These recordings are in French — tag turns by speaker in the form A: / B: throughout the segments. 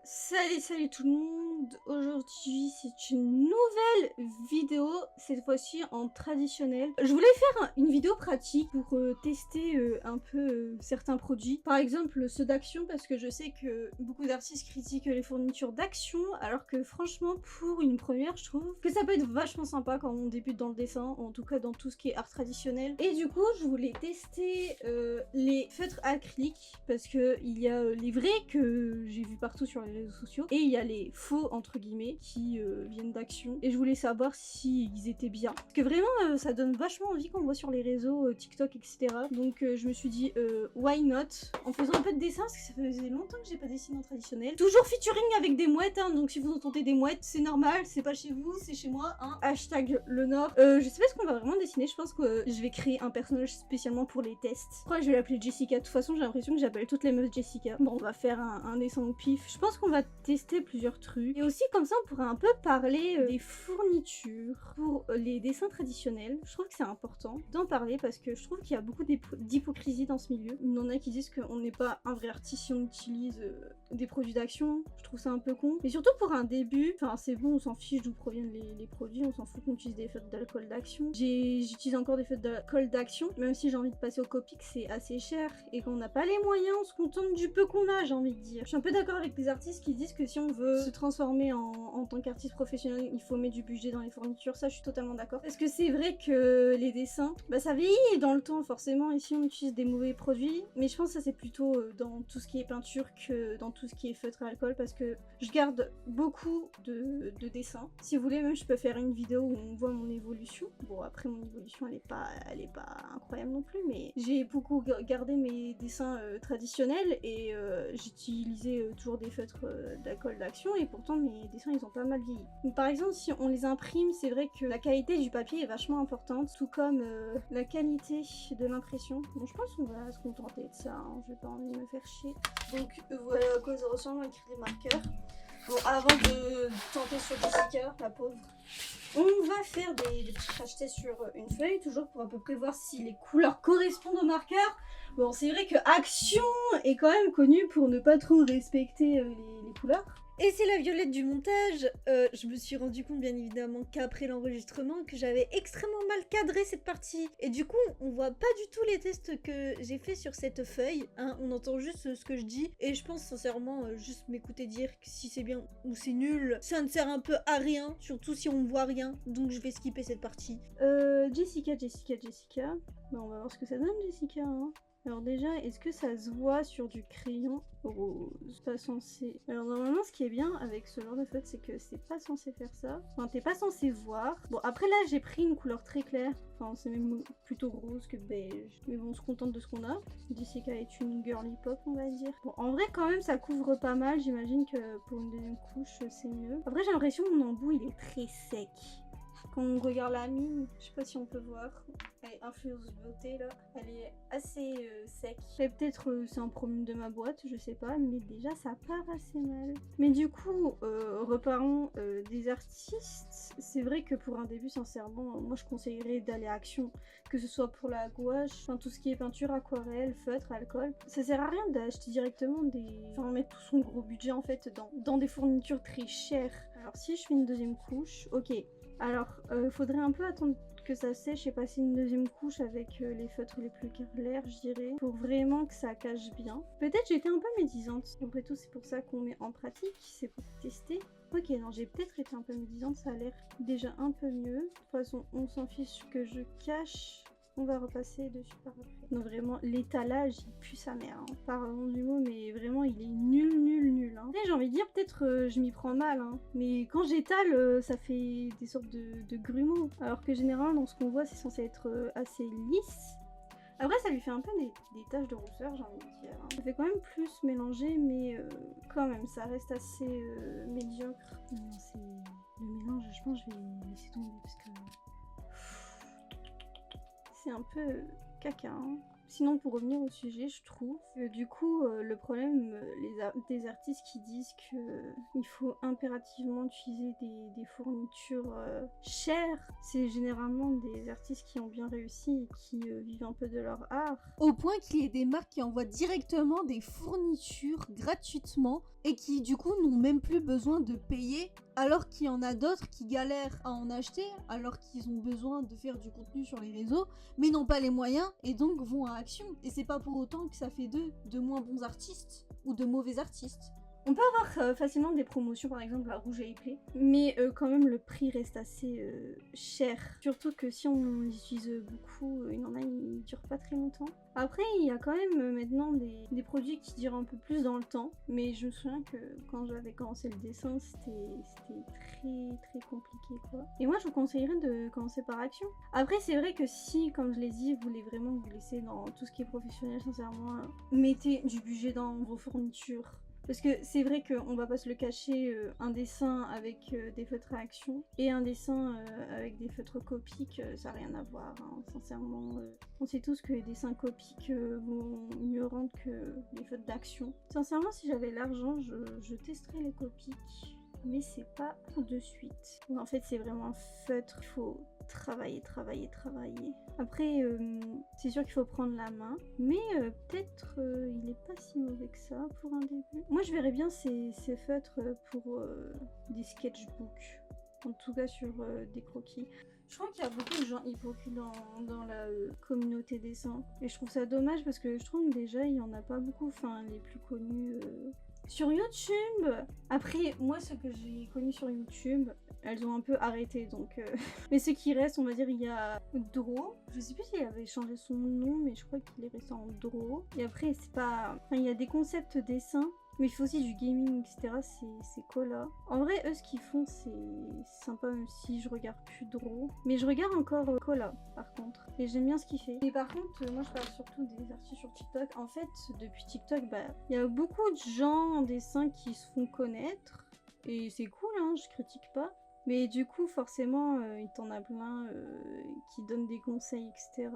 A: Salut tout le monde. Aujourd'hui c'est une nouvelle vidéo, cette fois-ci en traditionnel. Je voulais faire une vidéo pratique pour tester un peu certains produits. Par exemple ceux d'Action, parce que je sais que beaucoup d'artistes critiquent les fournitures d'Action, alors que franchement pour une première je trouve que ça peut être vachement sympa quand on débute dans le dessin, en tout cas dans tout ce qui est art traditionnel. Et du coup je voulais tester les feutres acryliques, parce que il y a les vrais que j'ai vu partout sur les réseaux sociaux, et il y a les faux entre guillemets qui viennent d'Action, et je voulais savoir s'ils étaient bien, parce que vraiment ça donne vachement envie qu'on voit sur les réseaux TikTok, etc. Donc je me suis dit why not, en faisant un peu de dessin, parce que ça faisait longtemps que j'ai pas dessiné en traditionnel. Toujours featuring avec des mouettes, hein, donc si vous entendez des mouettes c'est normal, c'est pas chez vous, c'est chez moi, hein. Hashtag le Nord. Je sais pas ce qu'on va vraiment dessiner, je pense que je vais créer un personnage spécialement pour les tests. Je crois que je vais l'appeler Jessica, de toute façon j'ai l'impression que j'appelle toutes les meufs Jessica. Bon, on va faire un dessin au pif. Je pense qu'on va tester plusieurs trucs. Et aussi comme ça on pourrait un peu parler des fournitures pour les dessins traditionnels. Je trouve que c'est important d'en parler parce que je trouve qu'il y a beaucoup d'hypocrisie dans ce milieu. Il y en a qui disent qu'on n'est pas un vrai artiste si on utilise des produits d'Action. Je trouve ça un peu con. Mais surtout pour un début, enfin c'est bon, on s'en fiche d'où proviennent les produits, on s'en fout qu'on utilise des feutres d'alcool d'Action. J'utilise encore des feutres d'alcool d'Action, même si j'ai envie de passer au Copic, c'est assez cher et qu'on n'a pas les moyens, on se contente du peu qu'on a, j'ai envie de dire. Je suis un peu d'accord avec les artistes qui disent que si on veut se transformer en tant qu'artiste professionnel, il faut mettre du budget dans les fournitures. Ça, je suis totalement d'accord. Parce que c'est vrai que les dessins, bah ça vieillit dans le temps forcément, et si on utilise des mauvais produits, mais je pense que ça c'est plutôt dans tout ce qui est peinture que dans tout ce qui est feutre à alcool, parce que je garde beaucoup de dessins. Si vous voulez, même je peux faire une vidéo où on voit mon évolution. Bon, après mon évolution elle est pas incroyable non plus, mais j'ai beaucoup gardé mes dessins traditionnels, et j'utilisais toujours des feutres d'alcool d'Action, et pourtant mes dessins ils ont pas mal vieilli. Donc, par exemple, si on les imprime, c'est vrai que la qualité du papier est vachement importante, tout comme la qualité de l'impression. Bon, je pense qu'on va se contenter de ça, hein. Je vais pas envie de me faire chier. Donc voilà à quoi ça ressemble avec des marqueurs. Bon, avant de tenter sur Jessica, la pauvre, on va faire des petits crash tests sur une feuille, toujours pour à peu près voir si les couleurs correspondent aux marqueurs. Bon, c'est vrai que Action est quand même connue pour ne pas trop respecter les couleurs.
B: Et c'est la Violette du montage. Je me suis rendu compte bien évidemment qu'après l'enregistrement que j'avais extrêmement mal cadré cette partie. Et du coup on voit pas du tout les tests que j'ai fait sur cette feuille, hein. On entend juste ce que je dis. Et je pense sincèrement juste m'écouter dire que si c'est bien ou c'est nul, ça ne sert un peu à rien, surtout si on ne voit rien. Donc je vais skipper cette partie.
A: Jessica. Bah, on va voir ce que ça donne Jessica, hein. Alors déjà, est-ce que ça se voit sur du crayon rose? Pas censé. Alors normalement, ce qui est bien avec ce genre de feutre, c'est que c'est pas censé faire ça. Enfin, t'es pas censé voir. Bon, après là, j'ai pris une couleur très claire. Enfin, c'est même plutôt rose que beige. Mais bon, on se contente de ce qu'on a. Jessica est une girly pop, on va dire. Bon, en vrai, quand même, ça couvre pas mal. J'imagine que pour une deuxième couche, c'est mieux. Après, j'ai l'impression que mon embout, il est très sec. Quand on regarde la mine, je sais pas si on peut voir, elle est influence beauté là, elle est assez sec. Peut-être c'est un problème de ma boîte, je sais pas, mais déjà ça part assez mal. Mais du coup, reparlons des artistes. C'est vrai que pour un début, sincèrement, moi je conseillerais d'aller à Action, que ce soit pour la gouache, enfin tout ce qui est peinture, aquarelle, feutre, alcool. Ça sert à rien d'acheter directement enfin mettre tout son gros budget en fait dans des fournitures très chères. Alors si je fais une deuxième couche, ok. Alors, faudrait un peu attendre que ça sèche et passer une deuxième couche avec les feutres les plus clairs, je dirais, pour vraiment que ça cache bien. Peut-être j'étais un peu médisante. Après tout, c'est pour ça qu'on met en pratique, c'est pour tester. Ok, non, j'ai peut-être été un peu médisante, ça a l'air déjà un peu mieux. De toute façon, on s'en fiche que je cache. On va repasser dessus par après. Non, vraiment, l'étalage, il pue sa mère. Hein. Pardon du mot, mais vraiment, il est nul. Hein. J'ai envie de dire, peut-être je m'y prends mal. Hein. Mais quand j'étale, ça fait des sortes de grumeaux. Alors que généralement, dans ce qu'on voit, c'est censé être assez lisse. Après, ça lui fait un peu des taches de rousseur, j'ai envie de dire. Hein. Ça fait quand même plus mélanger, mais quand même, ça reste assez médiocre. Non, c'est le mélange, je pense que je vais laisser tomber parce que... c'est un peu caca, hein. Sinon, pour revenir au sujet, je trouve que du coup, le problème des artistes qui disent qu'il faut impérativement utiliser des fournitures chères, c'est généralement des artistes qui ont bien réussi et qui vivent un peu de leur art.
B: Au point qu'il y ait des marques qui envoient directement des fournitures gratuitement et qui du coup n'ont même plus besoin de payer, alors qu'il y en a d'autres qui galèrent à en acheter alors qu'ils ont besoin de faire du contenu sur les réseaux mais n'ont pas les moyens et donc vont à Action. Et c'est pas pour autant que ça fait d'eux de moins bons artistes ou de mauvais artistes.
A: On peut avoir facilement des promotions, par exemple à Rouge et Play, mais quand même le prix reste assez cher. Surtout que si on les utilise beaucoup, il y en a, ils durent pas très longtemps. Après, il y a quand même maintenant des produits qui durent un peu plus dans le temps, mais je me souviens que quand j'avais commencé le dessin, c'était très compliqué quoi. Et moi, je vous conseillerais de commencer par Action. Après, c'est vrai que si, comme je l'ai dit, vous voulez vraiment vous laisser dans tout ce qui est professionnel, sincèrement, mettez du budget dans vos fournitures. Parce que c'est vrai qu'on va pas se le cacher, un dessin avec des feutres à action et un dessin avec des feutres copiques, ça n'a rien à voir, hein, sincèrement. On sait tous que les dessins copiques vont mieux rendre que les feutres d'action. Sincèrement, si j'avais l'argent, je testerais les copiques, mais c'est pas tout de suite. En fait, c'est vraiment un feutre, il faut travailler. Après, c'est sûr qu'il faut prendre la main, mais peut-être il est pas si mauvais que ça pour un début. Moi, je verrais bien ces feutres pour des sketchbooks, en tout cas sur des croquis. Je crois qu'il y a beaucoup de gens hypocrites dans la communauté dessin, et je trouve ça dommage parce que je trouve déjà il y en a pas beaucoup, enfin les plus connus sur YouTube. Après, moi, ce que j'ai connu sur YouTube, elles ont un peu arrêté, donc... Mais ce qui reste, on va dire, il y a Draw. Je sais plus s'il avait changé son nom, mais je crois qu'il est resté en Draw. Et après, c'est pas... Enfin, il y a des concepts dessins, mais il faut aussi du gaming, etc. C'est Cola. En vrai, eux, ce qu'ils font, c'est sympa, même si je regarde plus Draw. Mais je regarde encore Cola, par contre. Et j'aime bien ce qu'il fait. Et par contre, moi, je parle surtout des artistes sur TikTok. En fait, depuis TikTok, il y a beaucoup de gens en dessin qui se font connaître. Et c'est cool, hein, je critique pas. Mais du coup, forcément, il t'en a plein qui donnent des conseils, etc.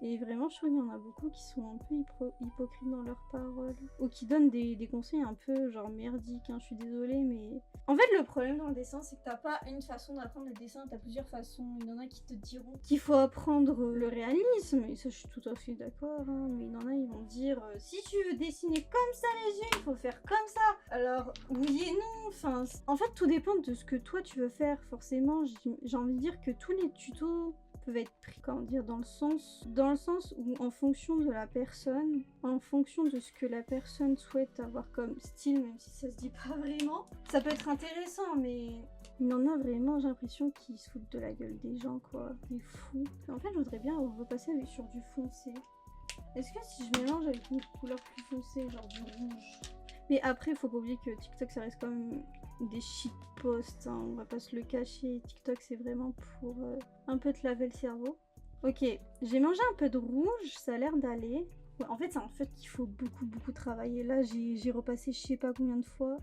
A: Et vraiment, je trouve qu'il y en a beaucoup qui sont un peu hypocrites dans leurs paroles. Ou qui donnent des conseils un peu genre merdiques, hein, je suis désolée, mais... En fait, le problème dans le dessin, c'est que t'as pas une façon d'apprendre le dessin, t'as plusieurs façons. Il y en a qui te diront qu'il faut apprendre le réalisme, et ça, je suis tout à fait d'accord, hein. Mais il y en a, ils vont dire, si tu veux dessiner comme ça les yeux, il faut faire comme ça. Alors, oui et non, enfin... En fait, tout dépend de ce que toi, tu veux faire, forcément. J'ai envie de dire que tous les tutos peuvent être pris, comment dire, dans le sens où en fonction de la personne, en fonction de ce que la personne souhaite avoir comme style, même si ça se dit pas vraiment, ça peut être intéressant, mais il y en a vraiment, j'ai l'impression qu'ils se foutent de la gueule des gens, quoi, des fous. En fait, je voudrais bien repasser sur du foncé. Est-ce que si je mélange avec une couleur plus foncée, genre du rouge? Mais après, faut pas oublier que TikTok, ça reste quand même des shitposts, hein, on va pas se le cacher. TikTok, c'est vraiment pour un peu te laver le cerveau. Ok, j'ai mangé un peu de rouge, ça a l'air d'aller. Ouais, en fait, c'est un fait qu'il faut beaucoup travailler. Là, j'ai repassé je sais pas combien de fois.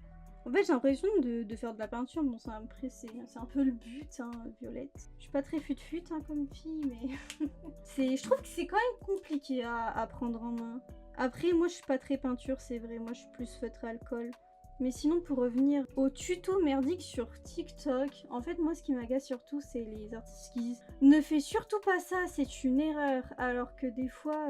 A: En fait, j'ai l'impression de faire de la peinture. Bon, c'est un peu le but, hein, Violette. Je suis pas très fut-fut, hein, comme fille, mais... je trouve que c'est quand même compliqué à prendre en main. Après, moi, je suis pas très peinture, c'est vrai. Moi, je suis plus feutre à alcool. Mais sinon, pour revenir au tuto merdique sur TikTok, en fait, moi, ce qui m'agace surtout, c'est les artistes qui disent « Ne fais surtout pas ça, c'est une erreur !» Alors que des fois,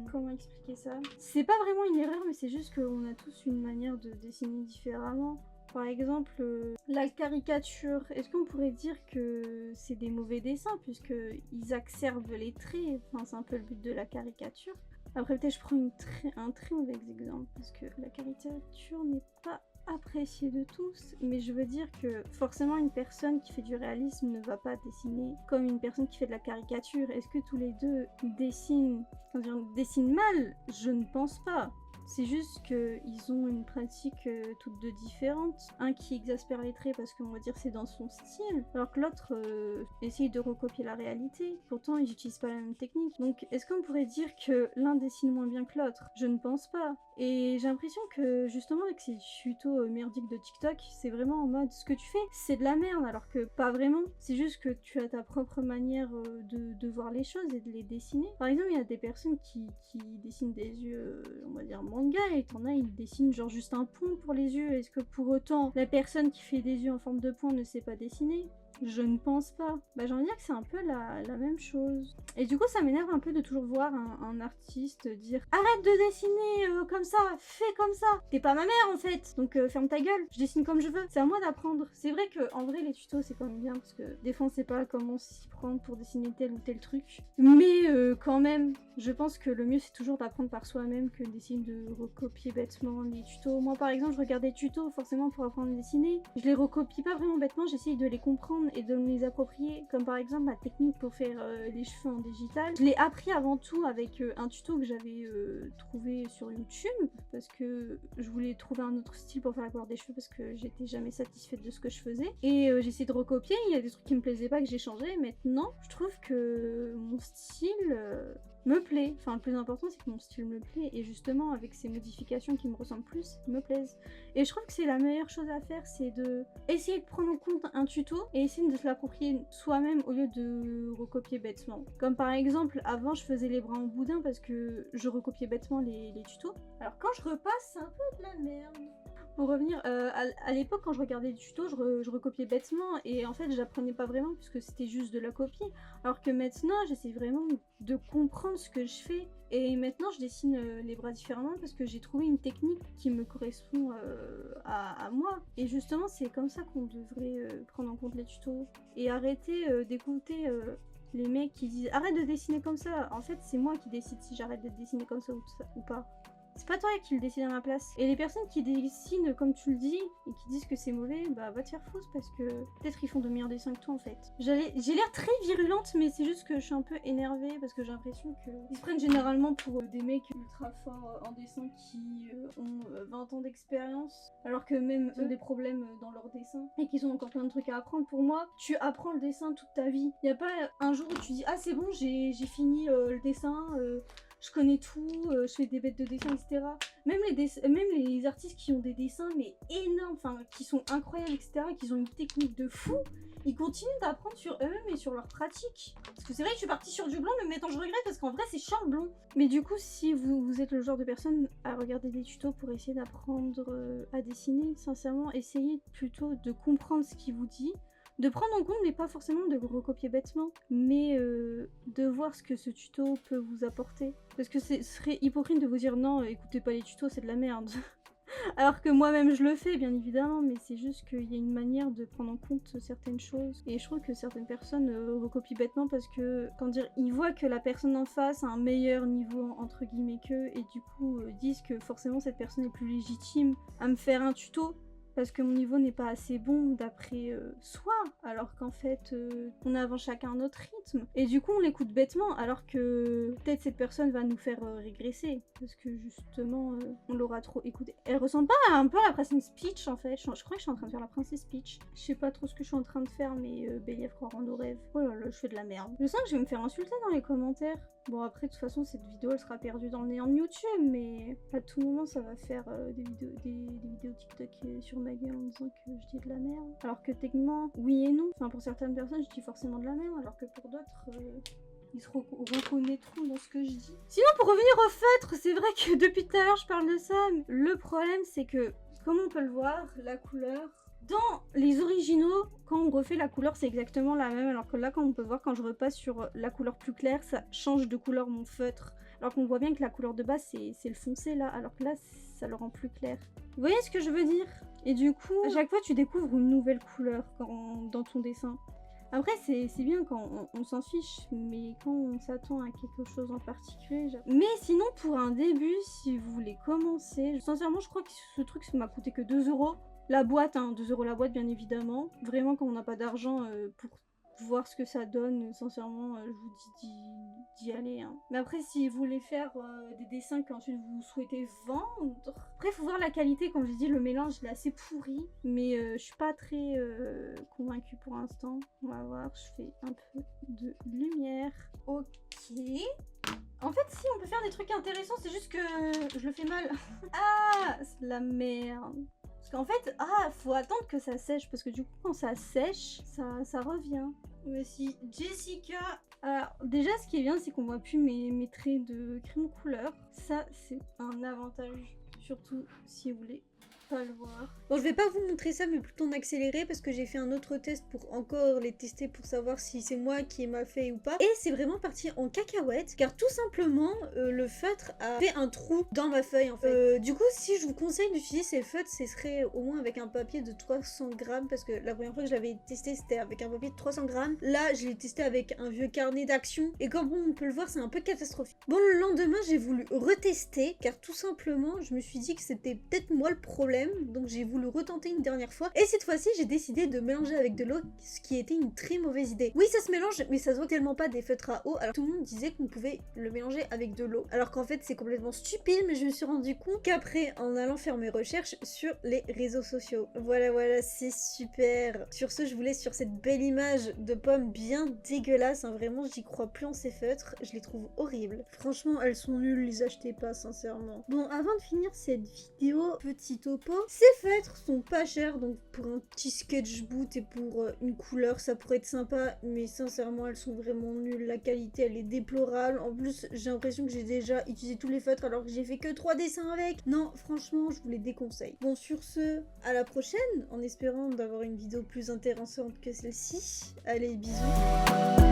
A: comment expliquer ça? C'est pas vraiment une erreur, mais c'est juste qu'on a tous une manière de dessiner différemment. Par exemple, la caricature, est-ce qu'on pourrait dire que c'est des mauvais dessins puisqu'ils exacerbent les traits? Enfin, c'est un peu le but de la caricature. Après, peut-être je prends un très mauvais exemple parce que la caricature n'est pas appréciée de tous, mais je veux dire que forcément une personne qui fait du réalisme ne va pas dessiner comme une personne qui fait de la caricature. Est-ce que tous les deux dessinent mal? Je ne pense pas. C'est juste qu'ils ont une pratique toutes deux différente. Un qui exaspère les traits parce qu'on va dire c'est dans son style, alors que l'autre essaye de recopier la réalité. Pourtant, ils n'utilisent pas la même technique. Donc, est-ce qu'on pourrait dire que l'un dessine moins bien que l'autre? Je ne pense pas. Et j'ai l'impression que justement avec ces tutos merdiques de TikTok, c'est vraiment en mode ce que tu fais, c'est de la merde, alors que pas vraiment. C'est juste que tu as ta propre manière de voir les choses et de les dessiner. Par exemple, il y a des personnes qui dessinent des yeux, on va dire manga, et t'en as, ils dessinent genre juste un pont pour les yeux. Est-ce que pour autant, la personne qui fait des yeux en forme de pont ne sait pas dessiner? Je ne pense pas. Bah j'ai envie de dire que c'est un peu la même chose. Et du coup ça m'énerve un peu de toujours voir un artiste dire arrête de dessiner comme ça, fais comme ça. T'es pas ma mère en fait, donc ferme ta gueule, je dessine comme je veux. C'est à moi d'apprendre. C'est vrai que en vrai les tutos c'est quand même bien parce que des fois on sait pas comment s'y prendre pour dessiner tel ou tel truc. Mais quand même, je pense que le mieux c'est toujours d'apprendre par soi-même que d'essayer de recopier bêtement les tutos. Moi par exemple je regarde des tutos forcément pour apprendre à dessiner. Je les recopie pas vraiment bêtement, j'essaye de les comprendre et de me les approprier, comme par exemple ma technique pour faire les cheveux en digital. Je l'ai appris avant tout avec un tuto que j'avais trouvé sur YouTube parce que je voulais trouver un autre style pour faire la couleur des cheveux parce que j'étais jamais satisfaite de ce que je faisais et j'ai essayé de recopier. Il y a des trucs qui me plaisaient pas que j'ai changé. Maintenant je trouve que mon style me plaît. Enfin, le plus important, c'est que mon style me plaît. Et justement, avec ces modifications qui me ressemblent plus, ils me plaisent. Et je trouve que c'est la meilleure chose à faire, c'est de essayer de prendre en compte un tuto et essayer de se l'approprier soi-même au lieu de recopier bêtement. Comme par exemple, avant, je faisais les bras en boudin parce que je recopiais bêtement les tutos. Alors quand je repasse, c'est un peu de la merde. Pour revenir, à l'époque quand je regardais des tutos, je recopiais bêtement et en fait j'apprenais pas vraiment puisque c'était juste de la copie. Alors que maintenant j'essaie vraiment de comprendre ce que je fais et maintenant je dessine les bras différemment parce que j'ai trouvé une technique qui me correspond à moi. Et justement c'est comme ça qu'on devrait prendre en compte les tutos et arrêter d'écouter les mecs qui disent arrête de dessiner comme ça. En fait c'est moi qui décide si j'arrête de dessiner comme ça ou pas. C'est pas toi qui le décide à ma place. Et les personnes qui dessinent comme tu le dis et qui disent que c'est mauvais, bah va te faire foutre parce que peut-être ils font de meilleurs dessins que toi en fait. J'ai l'air très virulente mais c'est juste que je suis un peu énervée parce que j'ai l'impression qu'ils se prennent généralement pour des mecs ultra forts en dessin qui ont 20 ans d'expérience alors que même ils ont des problèmes dans leur dessin et qu'ils ont encore plein de trucs à apprendre. Pour moi, tu apprends le dessin toute ta vie. Y a pas un jour où tu dis ah c'est bon j'ai fini le dessin, je connais tout, je fais des bêtes de dessin, etc. Même les artistes qui ont des dessins mais énormes, enfin qui sont incroyables, etc., qui ont une technique de fou, ils continuent d'apprendre sur eux-mêmes et sur leur pratique. Parce que c'est vrai que je suis partie sur du blond, mais maintenant je regrette parce qu'en vrai c'est chiant le blond. Mais du coup, si vous êtes le genre de personne à regarder des tutos pour essayer d'apprendre à dessiner, sincèrement, essayez plutôt de comprendre ce qu'il vous dit, de prendre en compte, mais pas forcément de recopier bêtement, mais de voir ce que ce tuto peut vous apporter. Parce que ce serait hypocrite de vous dire non, écoutez pas les tutos, c'est de la merde. Alors que moi-même je le fais bien évidemment, mais c'est juste qu'il y a une manière de prendre en compte certaines choses. Et je trouve que certaines personnes recopient bêtement parce que, ils voient que la personne en face a un meilleur niveau entre guillemets qu'eux et du coup disent que forcément cette personne est plus légitime à me faire un tuto. Parce que mon niveau n'est pas assez bon d'après soi, alors qu'en fait, on avance chacun notre rythme. Et du coup, on l'écoute bêtement, alors que peut-être cette personne va nous faire régresser. Parce que justement, on l'aura trop écouté. Elle ressemble pas un peu à la princesse Peach, en fait. Je crois que je suis en train de faire la princesse Peach. Je sais pas trop ce que je suis en train de faire, mais Bélièvre croire en nos rêves. Oh là là, je fais de la merde. Je sens que je vais me faire insulter dans les commentaires. Bon, après, de toute façon, cette vidéo, elle sera perdue dans le néant de YouTube, mais à tout moment, ça va faire des vidéos TikTok sur ma gueule en disant que je dis de la merde. Alors que techniquement, oui et non. Enfin, pour certaines personnes, je dis forcément de la merde, alors que pour d'autres, ils se reconnaîtront dans ce que je dis. Sinon, pour revenir au feutre, c'est vrai que depuis tout à l'heure, je parle de ça, mais le problème, c'est que, comme on peut le voir, la couleur... Dans les originaux, quand on refait la couleur, c'est exactement la même, alors que là, quand on peut voir, quand je repasse sur la couleur plus claire, ça change de couleur mon feutre. Alors qu'on voit bien que la couleur de base, c'est le foncé là, alors que là, ça le rend plus clair. Vous voyez ce que je veux dire? Et du coup, à chaque fois, tu découvres une nouvelle couleur dans ton dessin. Après, c'est bien quand on s'en fiche, mais quand on s'attend à quelque chose en particulier... Mais sinon, pour un début, si vous voulez commencer... Sincèrement, je crois que ce truc, ça m'a coûté que 2 €. La boîte, 2 € la boîte, bien évidemment. Vraiment, quand on n'a pas d'argent pour voir ce que ça donne. Sincèrement, je vous dis d'y aller. Hein. Mais après, si vous voulez faire des dessins qu'ensuite vous souhaitez vendre... Après, faut voir la qualité. Comme j'ai dit, le mélange, il est assez pourri. Mais je suis pas très convaincue pour l'instant. On va voir, je fais un peu de lumière. Ok. En fait, si, on peut faire des trucs intéressants, c'est juste que je le fais mal. Ah, c'est de la merde. Parce qu'en fait, faut attendre que ça sèche, parce que du coup, quand ça sèche, ça revient. Voici Jessica. Alors, déjà, ce qui est bien, c'est qu'on voit plus mes traits de crème couleur. Ça, c'est un avantage, surtout si vous voulez pas le voir.
B: Bon, je vais pas vous montrer ça, mais plutôt en accéléré parce que j'ai fait un autre test pour encore les tester pour savoir si c'est moi qui ai mal fait ou pas. Et c'est vraiment parti en cacahuète car tout simplement le feutre a fait un trou dans ma feuille en fait. Du coup, si je vous conseille d'utiliser ces feutres, ce serait au moins avec un papier de 300 grammes parce que la première fois que je l'avais testé, c'était avec un papier de 300 grammes. Là, je l'ai testé avec un vieux carnet d'action et comme on peut le voir, c'est un peu catastrophique. Bon, le lendemain, j'ai voulu retester car tout simplement, je me suis dit que c'était peut-être moi le problème. Donc j'ai voulu retenter une dernière fois et cette fois-ci j'ai décidé de mélanger avec de l'eau, ce qui était une très mauvaise idée. Oui, ça se mélange mais ça se voit tellement pas des feutres à eau, alors tout le monde disait qu'on pouvait le mélanger avec de l'eau, alors qu'en fait c'est complètement stupide, mais je me suis rendu compte qu'après en allant faire mes recherches sur les réseaux sociaux. Voilà, c'est super. Sur ce, je vous laisse sur cette belle image de pomme bien dégueulasse, hein. Vraiment j'y crois plus en ces feutres, je les trouve horribles. Franchement elles sont nulles, les achetez pas sincèrement. Bon, avant de finir cette vidéo, petit topo, ces feutres sont pas chers, donc pour un petit sketchbook et pour une couleur ça pourrait être sympa, mais sincèrement elles sont vraiment nulles, la qualité elle est déplorable. En plus j'ai l'impression que j'ai déjà utilisé tous les feutres alors que j'ai fait que 3 dessins avec. Non, franchement je vous les déconseille. Bon, sur ce, à la prochaine, en espérant d'avoir une vidéo plus intéressante que celle-ci. Allez, bisous.